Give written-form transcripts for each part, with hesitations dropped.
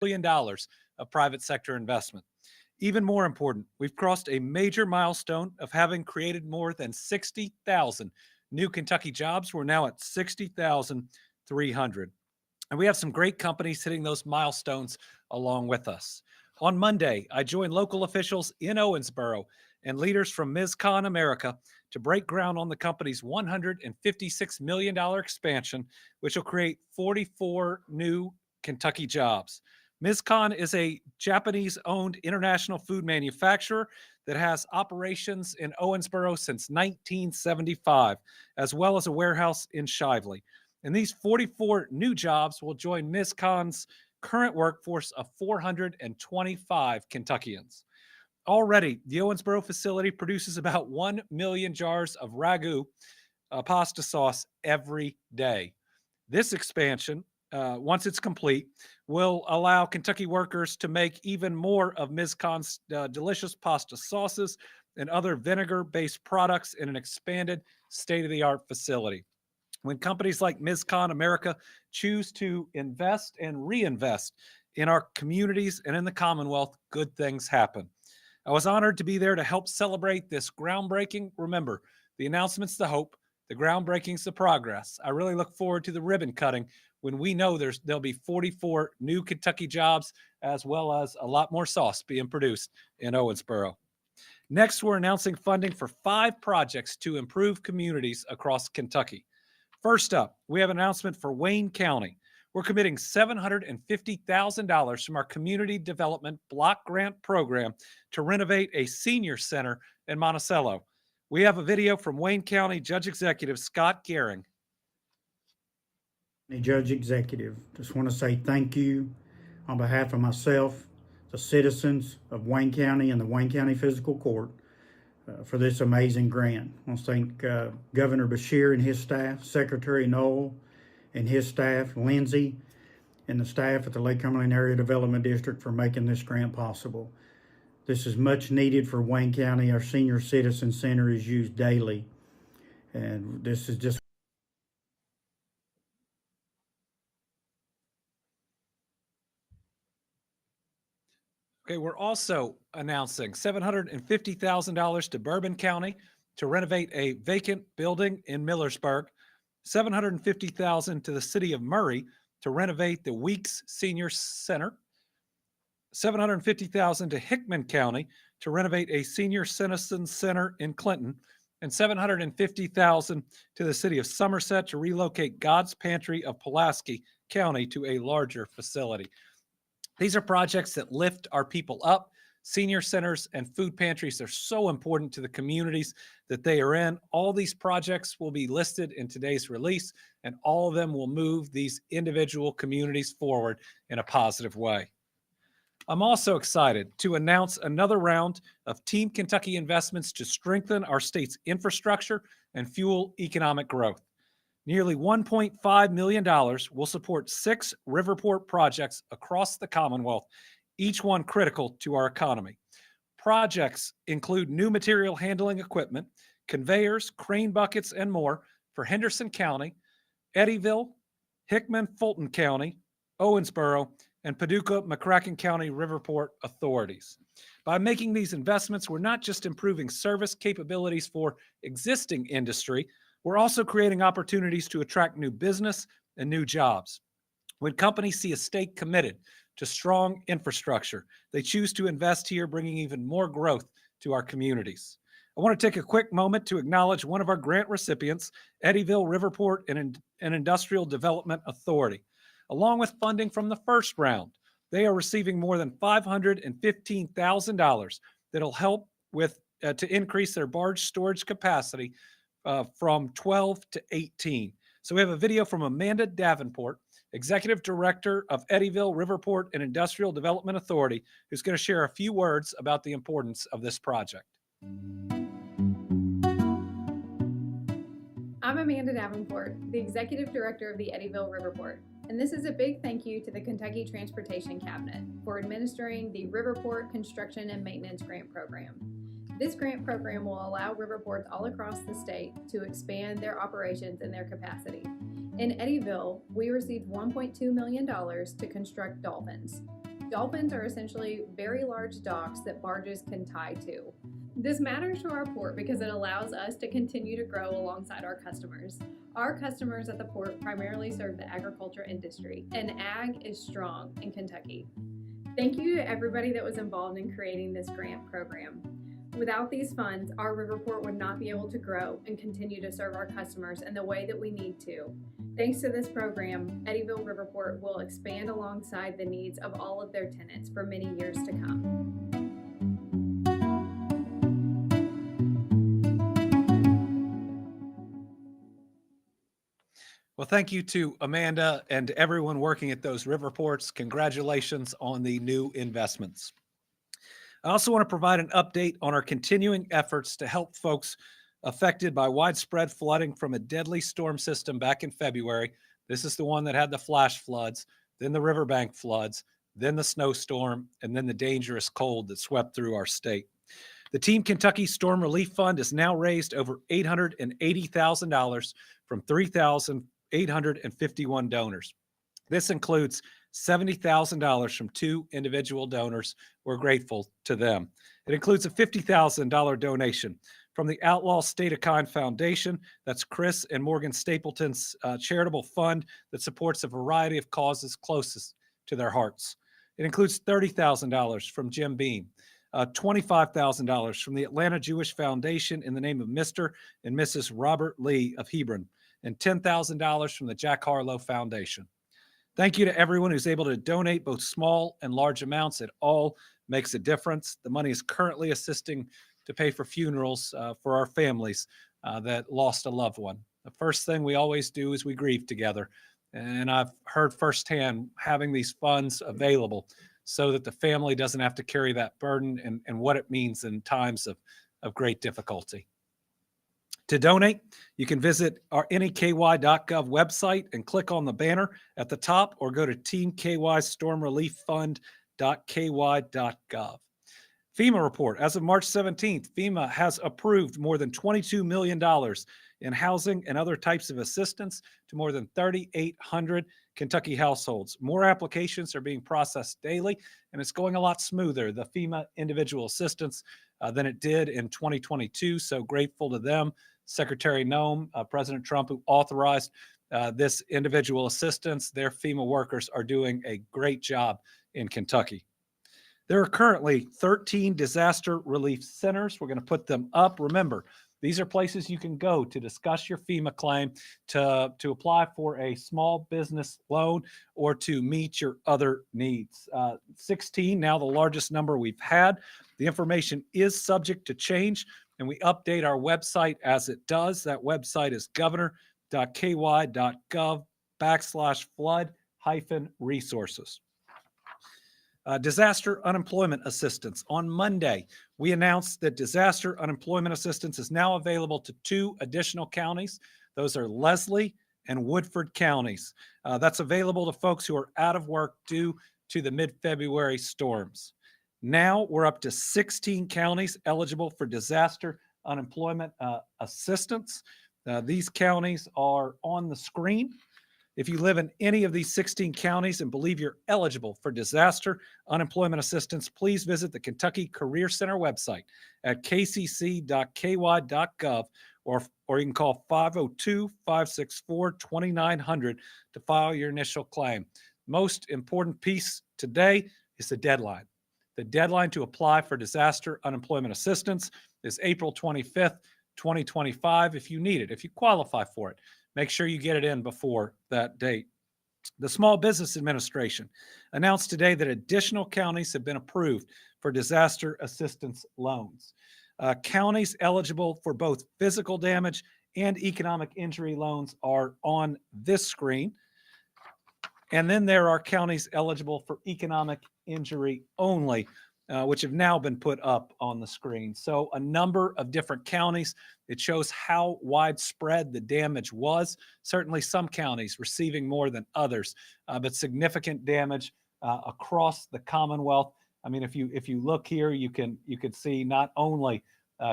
$1 billion of private sector investment. Even more important, we've crossed a major milestone of having created more than 60,000 new Kentucky jobs. We're now at 60,300. And we have some great companies hitting those milestones along with us. On Monday, I joined local officials in Owensboro and leaders from MizCon America to break ground on the company's $156 million expansion, which will create 44 new Kentucky jobs. MizCon is a Japanese owned international food manufacturer that has operations in Owensboro since 1975, as well as a warehouse in Shively. And these 44 new jobs will join MizCon's current workforce of 425 Kentuckians. Already, the Owensboro facility produces about 1 million jars of ragu pasta sauce every day. This expansion, once it's complete, will allow Kentucky workers to make even more of MizCon's delicious pasta sauces and other vinegar based products in an expanded state of the art facility. When companies like MizCon America choose to invest and reinvest in our communities and in the Commonwealth, good things happen. I was honored to be there to help celebrate this groundbreaking. Remember, the announcement's the hope, the groundbreaking's the progress. I really look forward to the ribbon cutting when we know there'll be 44 new Kentucky jobs, as well as a lot more sauce being produced in Owensboro. Next, we're announcing funding for 5 projects to improve communities across Kentucky. First up, we have an announcement for Wayne County. We're committing $750,000 from our Community Development Block Grant Program to renovate a senior center in Monticello. We have a video from Wayne County Judge Executive Scott Gehring. Judge Executive, just want to say thank you on behalf of myself, the citizens of Wayne County and the Wayne County Physical Court for this amazing grant. I want to thank Governor Beshear and his staff, Secretary Knoll and his staff, Lindsay, and the staff at the Lake Cumberland Area Development District for making this grant possible. This is much needed for Wayne County. Our Senior Citizen Center is used daily, and this is just Okay, we're also announcing $750,000 to Bourbon County to renovate a vacant building in Millersburg, $750,000 to the city of Murray to renovate the Weeks Senior Center, $750,000 to Hickman County to renovate a senior citizen center in Clinton, and $750,000 to the city of Somerset to relocate God's Pantry of Pulaski County to a larger facility. These are projects that lift our people up. Senior centers and food pantries are so important to the communities that they are in. All these projects will be listed in today's release, and all of them will move these individual communities forward in a positive way. I'm also excited to announce another round of Team Kentucky investments to strengthen our state's infrastructure and fuel economic growth. Nearly $1.5 million will support 6 Riverport projects across the Commonwealth, each one critical to our economy. Projects include new material handling equipment, conveyors, crane buckets, and more for Henderson County, Eddyville, Hickman, Fulton County, Owensboro, and Paducah, McCracken County Riverport authorities. By making these investments, we're not just improving service capabilities for existing industry, we're also creating opportunities to attract new business and new jobs. When companies see a state committed to strong infrastructure, they choose to invest here, bringing even more growth to our communities. I want to take a quick moment to acknowledge one of our grant recipients, Eddyville Riverport and Industrial Development Authority. Along with funding from the first round, they are receiving more than $515,000 that'll help with to increase their barge storage capacity from 12 to 18. So we have a video from Amanda Davenport, Executive Director of Eddyville Riverport and Industrial Development Authority, who's going to share a few words about the importance of this project. I'm Amanda Davenport, the Executive Director of the Eddyville Riverport, and this is a big thank you to the Kentucky Transportation Cabinet for administering the Riverport Construction and Maintenance Grant Program. This grant program will allow riverports all across the state to expand their operations and their capacity. In Eddyville, we received $1.2 million to construct dolphins. Dolphins are essentially very large docks that barges can tie to. This matters to our port because it allows us to continue to grow alongside our customers. Our customers at the port primarily serve the agriculture industry, and ag is strong in Kentucky. Thank you to everybody that was involved in creating this grant program. Without these funds, our Riverport would not be able to grow and continue to serve our customers in the way that we need to. Thanks to this program, Eddyville Riverport will expand alongside the needs of all of their tenants for many years to come. Well, thank you to Amanda and everyone working at those river ports. Congratulations on the new investments. I also want to provide an update on our continuing efforts to help folks affected by widespread flooding from a deadly storm system back in February. This is the one that had the flash floods, then the riverbank floods, then the snowstorm, and then the dangerous cold that swept through our state. The Team Kentucky Storm Relief Fund has now raised over $880,000 from 3,851 donors. This includes $70,000 from 2 individual donors. We're grateful to them. It includes a $50,000 donation from the Outlaw State of Kind Foundation. That's Chris and Morgan Stapleton's charitable fund that supports a variety of causes closest to their hearts. It includes $30,000 from Jim Beam, $25,000 from the Atlanta Jewish Foundation in the name of Mr. and Mrs. Robert Lee of Hebron, and $10,000 from the Jack Harlow Foundation. Thank you to everyone who's able to donate both small and large amounts. It all makes a difference. The money is currently assisting to pay for funerals for our families that lost a loved one. The first thing we always do is we grieve together. And I've heard firsthand having these funds available so that the family doesn't have to carry that burden and what it means in times of great difficulty. To donate, you can visit our neky.gov website and click on the banner at the top, or go to teamkystormrelieffund.ky.gov. FEMA report. As of March 17th, FEMA has approved more than $22 million in housing and other types of assistance to more than 3,800 Kentucky households. More applications are being processed daily, and it's going a lot smoother, the FEMA individual assistance, than it did in 2022. So grateful to them. Secretary Noem, President Trump, who authorized this individual assistance. Their FEMA workers are doing a great job in Kentucky. There are currently 13 disaster relief centers. We're going to put them up. Remember, these are places you can go to discuss your FEMA claim, to apply for a small business loan, or to meet your other needs. 16, now the largest number we've had. The information is subject to change, and we update our website as it does. That website is governor.ky.gov/flood-resources. Disaster unemployment assistance. On Monday, we announced that disaster unemployment assistance is now available to 2 additional counties. Those are Leslie and Woodford counties. That's available to folks who are out of work due to the mid-February storms. Now we're up to 16 counties eligible for disaster unemployment assistance. These counties are on the screen. If you live in any of these 16 counties and believe you're eligible for disaster unemployment assistance, please visit the Kentucky Career Center website at kcc.ky.gov, or you can call 502-564-2900 to file your initial claim. Most important piece today is the deadline. The deadline to apply for disaster unemployment assistance is April 25th, 2025. If you need it, if you qualify for it, make sure you get it in before that date. The Small Business Administration announced today that additional counties have been approved for disaster assistance loans. Counties eligible for both physical damage and economic injury loans are on this screen. And then there are counties eligible for economic injury only, which have now been put up on the screen. So a number of different counties. It shows how widespread the damage was. Certainly some counties receiving more than others, but significant damage across the Commonwealth. I mean, if you look here, you can see not only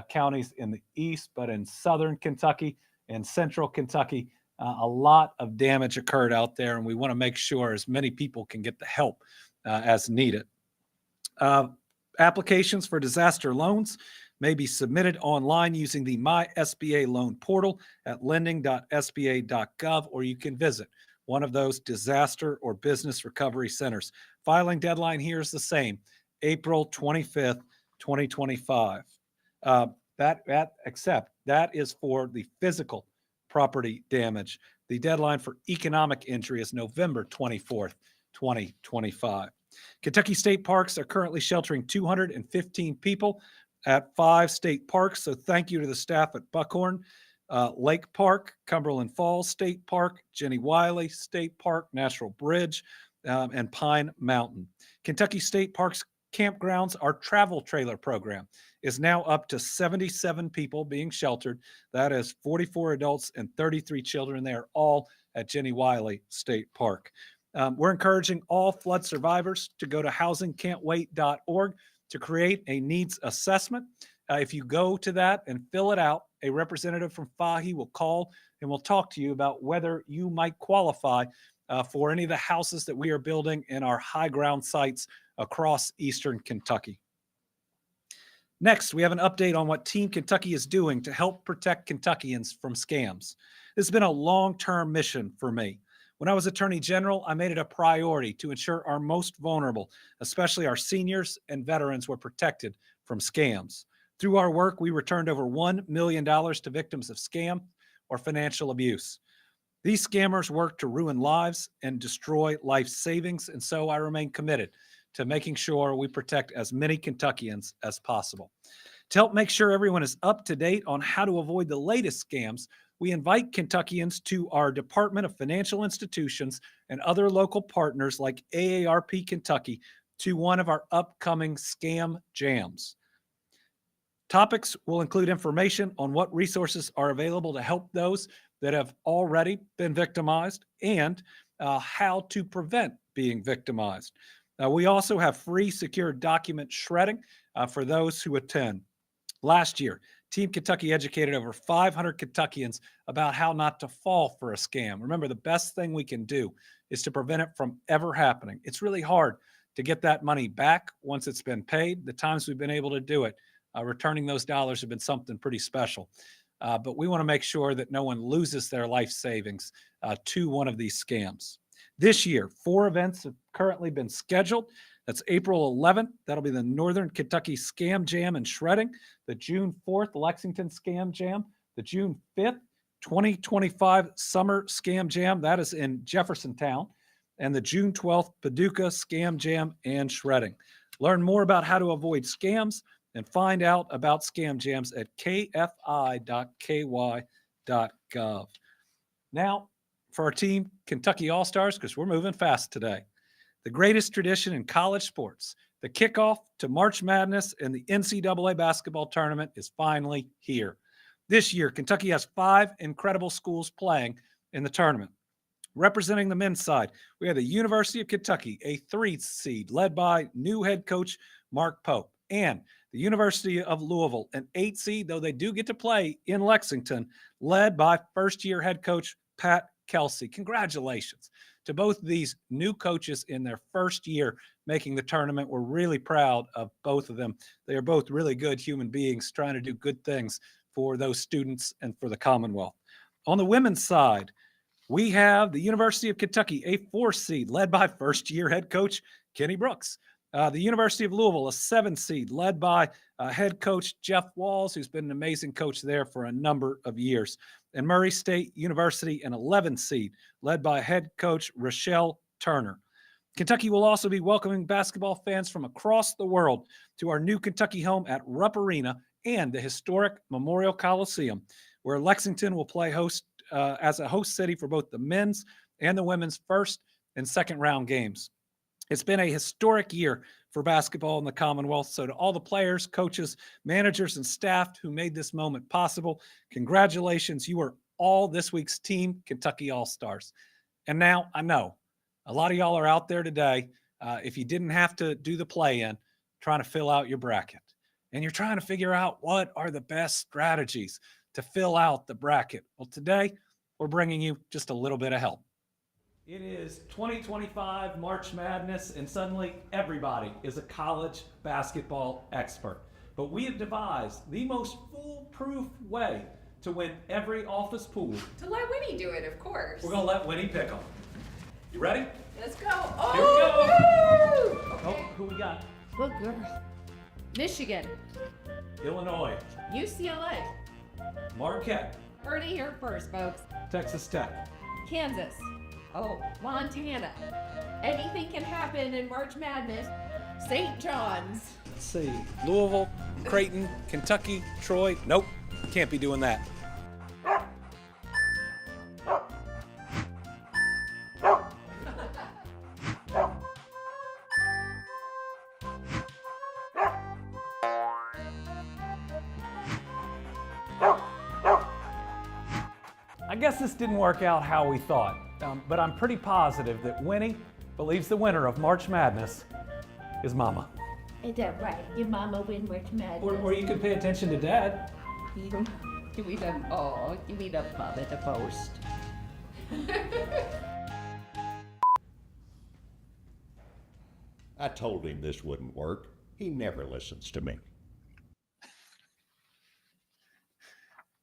counties in the east, but in southern Kentucky and central Kentucky. A lot of damage occurred out there, and we want to make sure as many people can get the help as needed. Applications for disaster loans may be submitted online using the My SBA loan portal at lending.sba.gov, or you can visit one of those disaster or business recovery centers. Filing deadline here is the same, April 25th, 2025. Except that is for the physical property damage. The deadline for economic injury is November 24th, 2025. Kentucky State Parks are currently sheltering 215 people at 5 state parks. So thank you to the staff at Buckhorn Lake Park, Cumberland Falls State Park, Jenny Wiley State Park, Natural Bridge, and Pine Mountain. Kentucky State Parks Campgrounds, our travel trailer program, is now up to 77 people being sheltered. That is 44 adults and 33 children. They are all at Jenny Wiley State Park. We're encouraging all flood survivors to go to housingcan'twait.org to create a needs assessment. If you go to that and fill it out, a representative from FAHI will call and will talk to you about whether you might qualify for any of the houses that we are building in our high ground sites across Eastern Kentucky. Next, we have an update on what Team Kentucky is doing to help protect Kentuckians from scams. This has been a long-term mission for me. When I was Attorney General, I made it a priority to ensure our most vulnerable, especially our seniors and veterans, were protected from scams. Through our work, we returned over $1 million to victims of scam or financial abuse. These scammers work to ruin lives and destroy life savings, and so I remain committed to making sure we protect as many Kentuckians as possible. To help make sure everyone is up to date on how to avoid the latest scams, we invite Kentuckians to our Department of Financial Institutions and other local partners like AARP Kentucky to one of our upcoming scam jams. Topics will include information on what resources are available to help those that have already been victimized and how to prevent being victimized. We also have free secure document shredding for those who attend. Last year, Team Kentucky educated over 500 Kentuckians about how not to fall for a scam. Remember, the best thing we can do is to prevent it from ever happening. It's really hard to get that money back once it's been paid. The times we've been able to do it, returning those dollars have been something pretty special. But we want to make sure that no one loses their life savings to one of these scams. This year, 4 events have currently been scheduled. That's April 11th. That'll be the Northern Kentucky Scam Jam and Shredding, the June 4th Lexington Scam Jam, the June 5th 2025 Summer Scam Jam. That is in Jeffersontown, and the June 12th Paducah Scam Jam and Shredding. Learn more about how to avoid scams and find out about scam jams at kfi.ky.gov. Now, for our team, Kentucky All-Stars, because we're moving fast today. The greatest tradition in college sports, the kickoff to March Madness and the NCAA basketball tournament is finally here. This year, Kentucky has 5 incredible schools playing in the tournament. Representing the men's side, we have the University of Kentucky, a 3 seed led by new head coach Mark Pope, and the University of Louisville, an 8 seed, though they do get to play in Lexington, led by first-year head coach Pat Kelsey. Congratulations to both of these new coaches in their first year making the tournament. We're really proud of both of them. They are both really good human beings trying to do good things for those students and for the Commonwealth. On the women's side, we have the University of Kentucky, a 4 seed led by first-year head coach Kenny Brooks. The University of Louisville, a 7 seed led by head coach Jeff Walls, who's been an amazing coach there for a number of years. And Murray State University, an 11 seed led by head coach Rochelle Turner. Kentucky will also be welcoming basketball fans from across the world to our new Kentucky home at Rupp Arena and the historic Memorial Coliseum, where Lexington will play host as a host city for both the men's and the women's first and second round games. It's been a historic year for basketball in the Commonwealth. So to all the players, coaches, managers, and staff who made this moment possible, congratulations. You are all this week's Team Kentucky All-Stars. And now I know a lot of y'all are out there today. If you didn't have to do the play-in, trying to fill out your bracket. And you're trying to figure out what are the best strategies to fill out the bracket. Well, today we're bringing you just a little bit of help. It is 2025 March Madness, and suddenly everybody is a college basketball expert. But we have devised the most foolproof way to win every office pool. To let Winnie do it, of course. We're gonna let Winnie pick them. You ready? Let's go. Here we Oh, go. woo! Oh, Okay. who we got? Good girl. Michigan, Illinois, UCLA. Marquette, Heard it here first, folks. Texas Tech, Kansas. Oh, Montana. Anything can happen in March Madness. St. John's. let's see, Louisville, Creighton, Kentucky, Troy. Nope, can't be doing that. I guess this didn't work out how we thought, but I'm pretty positive that Winnie believes the winner of March Madness is Mama. Is that right? Your mama win March Madness. Or you can pay attention to Dad. Give me the mama the most. I told him this wouldn't work. He never listens to me.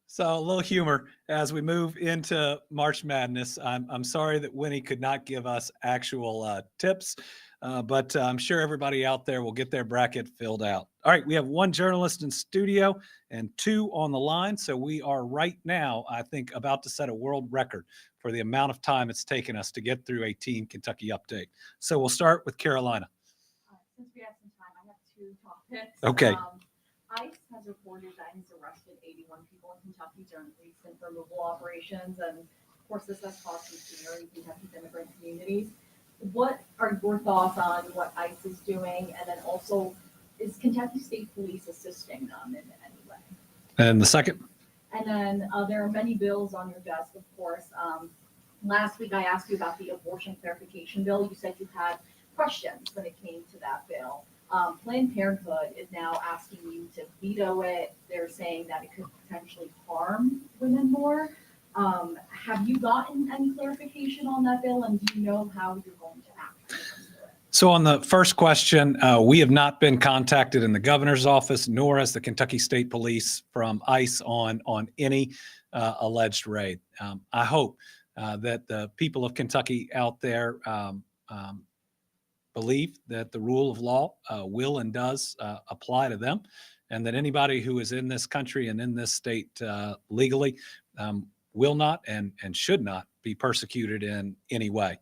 So a little humor as we move into March Madness. I'm sorry that Winnie could not give us actual tips, but I'm sure everybody out there will get their bracket filled out. All right, we have one journalist in studio and two on the line. So we are right now, I think, about to set a world record for the amount of time it's taken us to get through a Team Kentucky update. So we'll start with Carolina. Since we have some time, I have two topics. Okay. ICE has reported that he's arrested 81 people in Kentucky during recent removal operations, and of course, this has caused some fear in Kentucky's immigrant communities. What are your thoughts on what ICE is doing, and then also, is Kentucky State Police assisting them in any way? And the second? And then there are many bills on your desk, of course. Last week, I asked you about the abortion clarification bill. You said you had questions when it came to that bill. Planned Parenthood is now asking you to veto it. They're saying that it could potentially harm women more. Have you gotten any clarification on that bill, and do you know how you're going to act when it comes to it? So on the first question, we have not been contacted in the governor's office, nor has the Kentucky State Police from ICE on any alleged raid. I hope that the people of Kentucky out there believe that the rule of law will and does apply to them, and that anybody who is in this country and in this state legally will not and should not be persecuted in any way.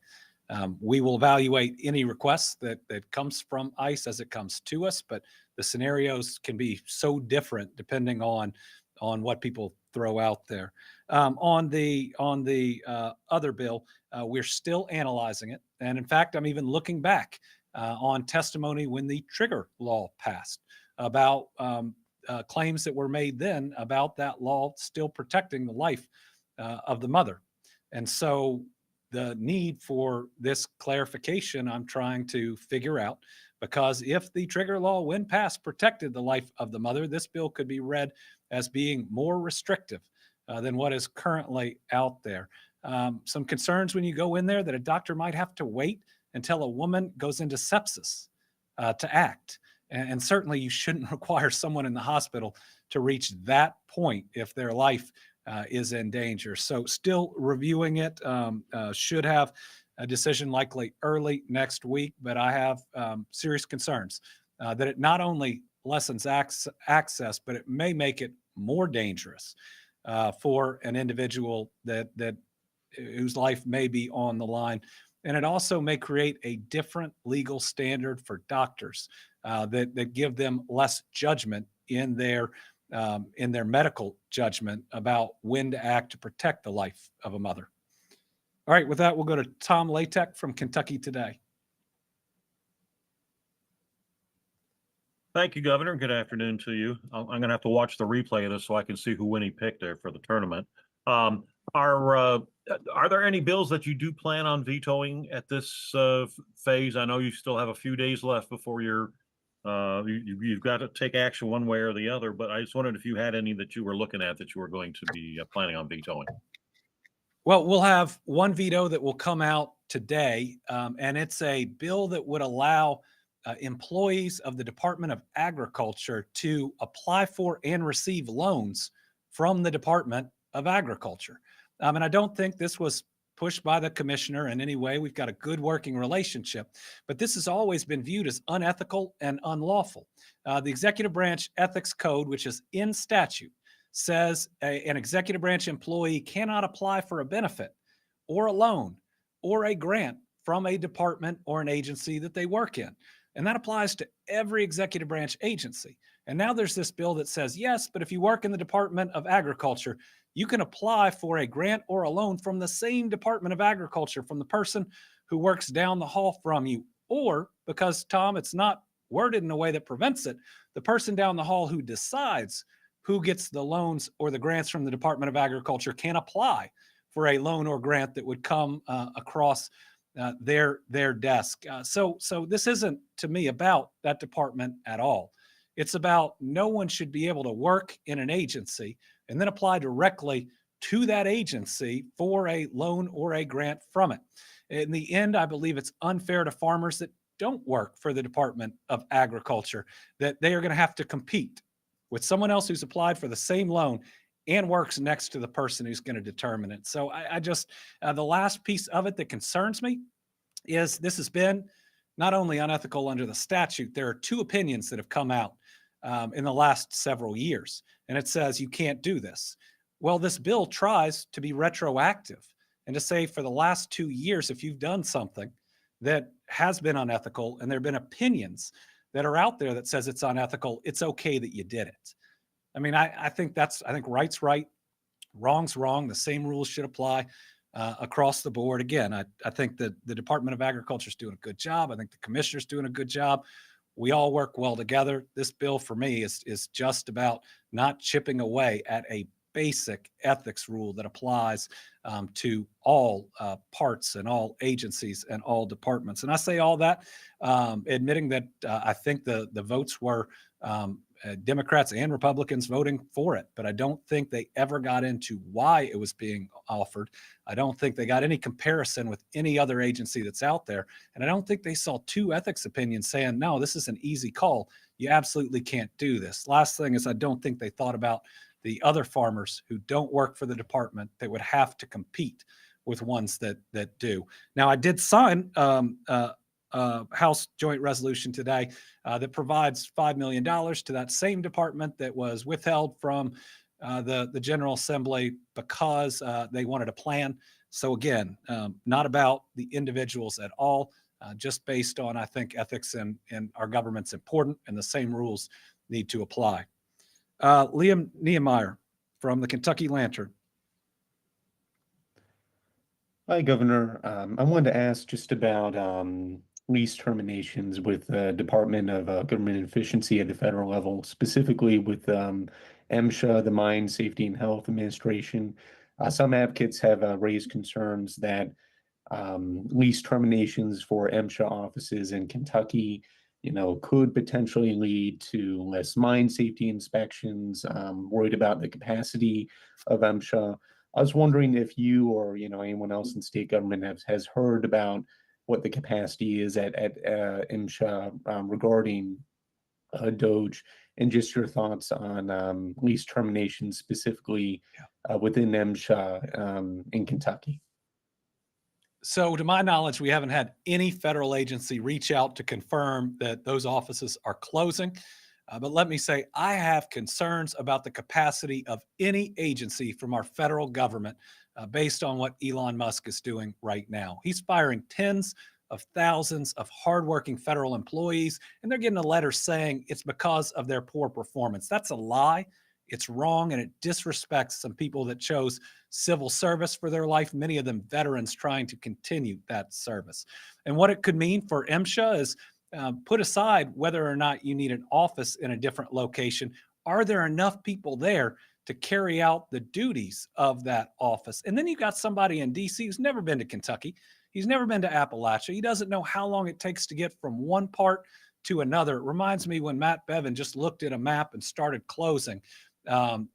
We will evaluate any requests that comes from ICE as it comes to us, but the scenarios can be so different depending on what people throw out there. On the other bill, we're still analyzing it. And in fact, I'm even looking back on testimony when the trigger law passed about claims that were made then about that law still protecting the life of the mother. And so the need for this clarification, I'm trying to figure out, because if the trigger law, when passed, protected the life of the mother, this bill could be read as being more restrictive than what is currently out there. Some concerns when you go in there that a doctor might have to wait until a woman goes into sepsis to act. And certainly you shouldn't require someone in the hospital to reach that point if their life is in danger. So still reviewing it, should have a decision likely early next week, but I have serious concerns that it not only lessens access, but it may make it more dangerous for an individual that whose life may be on the line. And it also may create a different legal standard for doctors that give them less judgment in their medical judgment about when to act to protect the life of a mother. All right, with that, we'll go to Tom Latek from Kentucky Today. Thank you, Governor. Good afternoon to you. I'm going to have to watch the replay of this so I can see who Winnie picked there for the tournament. Are there any bills that you do plan on vetoing at this phase? I know you still have a few days left before you've got to take action one way or the other, but I just wondered if you had any that you were looking at that you were going to be planning on vetoing. Well, we'll have one veto that will come out today, and it's a bill that would allow employees of the Department of Agriculture to apply for and receive loans from the Department of Agriculture. And I don't think this was pushed by the commissioner in any way. We've got a good working relationship, but this has always been viewed as unethical and unlawful. The executive branch ethics code, which is in statute, says an executive branch employee cannot apply for a benefit or a loan or a grant from a department or an agency that they work in. And that applies to every executive branch agency. And now there's this bill that says, yes, but if you work in the Department of Agriculture, you can apply for a grant or a loan from the same Department of Agriculture, from the person who works down the hall from you. Or, because, Tom, it's not worded in a way that prevents it, the person down the hall who decides who gets the loans or the grants from the Department of Agriculture can apply for a loan or grant that would come across their desk. So this isn't, to me, about that department at all. It's about no one should be able to work in an agency and then apply directly to that agency for a loan or a grant from it. In the end, I believe it's unfair to farmers that don't work for the Department of Agriculture, that they are going to have to compete with someone else who's applied for the same loan and works next to the person who's going to determine it. So I just, the last piece of it that concerns me is this has been not only unethical under the statute, there are two opinions that have come out in the last several years, and it says you can't do this. Well, this bill tries to be retroactive and to say for the last 2 years, if you've done something that has been unethical and there have been opinions that are out there that says it's unethical, it's okay that you did it. I mean, I think right's right, wrong's wrong. The same rules should apply across the board. Again, I think that the Department of Agriculture is doing a good job. I think the commissioner's doing a good job. We all work well together. This bill for me is just about not chipping away at a basic ethics rule that applies to all parts and all agencies and all departments. And I say all that, admitting that I think the votes were Democrats and Republicans voting for it, but I don't think they ever got into why it was being offered. I don't think they got any comparison with any other agency that's out there. And I don't think they saw two ethics opinions saying, no, this is an easy call. You absolutely can't do this. Last thing is, I don't think they thought about the other farmers who don't work for the department that would have to compete with ones that do. Now, I did sign House Joint Resolution today that provides $5 million to that same department that was withheld from the General Assembly because they wanted a plan. So again, not about the individuals at all, just based on, I think, ethics in our government's important and the same rules need to apply. Liam Niemeyer from the Kentucky Lantern. Hi, Governor. I wanted to ask just about lease terminations with the Department of Government Efficiency at the federal level, specifically with MSHA, the Mine Safety and Health Administration. Some advocates have raised concerns that lease terminations for MSHA offices in Kentucky, could potentially lead to less mine safety inspections, worried about the capacity of MSHA. I was wondering if you or anyone else in state government has heard about what the capacity is at MSHA regarding Doge, and just your thoughts on lease termination specifically within MSHA in Kentucky. So to my knowledge, we haven't had any federal agency reach out to confirm that those offices are closing. But let me say, I have concerns about the capacity of any agency from our federal government based on what Elon Musk is doing right now. He's firing tens of thousands of hardworking federal employees, and they're getting a letter saying it's because of their poor performance. That's a lie. It's wrong, and it disrespects some people that chose civil service for their life, many of them veterans trying to continue that service. And what it could mean for MSHA is put aside whether or not you need an office in a different location. Are there enough people there to carry out the duties of that office? And then you've got somebody in DC who's never been to Kentucky. He's never been to Appalachia. He doesn't know how long it takes to get from one part to another. It reminds me when Matt Bevin just looked at a map and started closing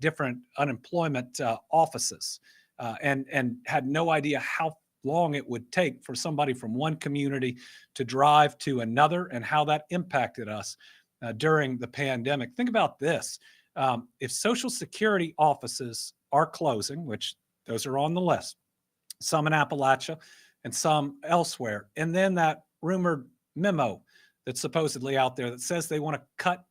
different unemployment offices. and had no idea how long it would take for somebody from one community to drive to another and how that impacted us during the pandemic. Think about this. If Social Security offices are closing, which those are on the list, some in Appalachia and some elsewhere, and then that rumored memo that's supposedly out there that says they want to cut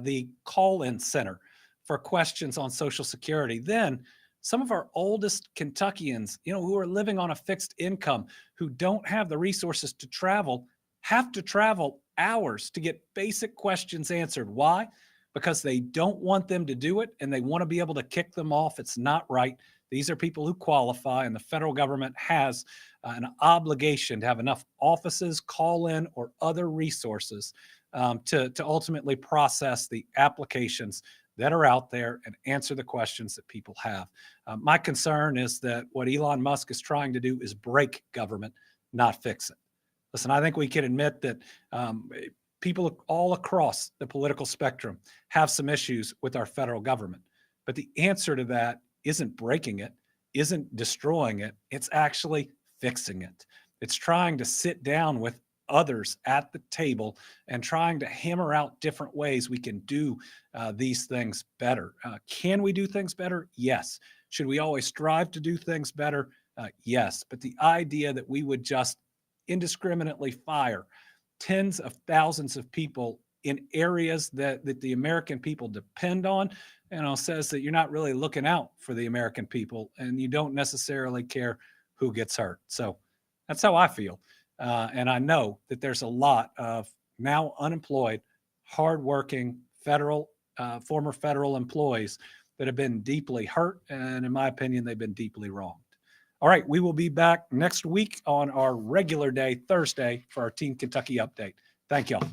the call-in center for questions on Social Security, then some of our oldest Kentuckians, who are living on a fixed income, who don't have the resources to travel, have to travel hours to get basic questions answered. Why? Because they don't want them to do it and they want to be able to kick them off. It's not right. These are people who qualify, and the federal government has an obligation to have enough offices, call in, or other resources to ultimately process the applications that are out there and answer the questions that people have. My concern is that what Elon Musk is trying to do is break government, not fix it. Listen, I think we can admit that people all across the political spectrum have some issues with our federal government. But the answer to that isn't breaking it, isn't destroying it. It's actually fixing it. It's trying to sit down with others at the table and trying to hammer out different ways we can do these things better. Can we do things better? Yes. Should we always strive to do things better? Yes. But the idea that we would just indiscriminately fire tens of thousands of people in areas that the American people depend on, says that you're not really looking out for the American people and you don't necessarily care who gets hurt. So that's how I feel. And I know that there's a lot of now unemployed, hardworking former federal employees that have been deeply hurt. And in my opinion, they've been deeply wronged. All right, we will be back next week on our regular day, Thursday, for our Team Kentucky update. Thank y'all.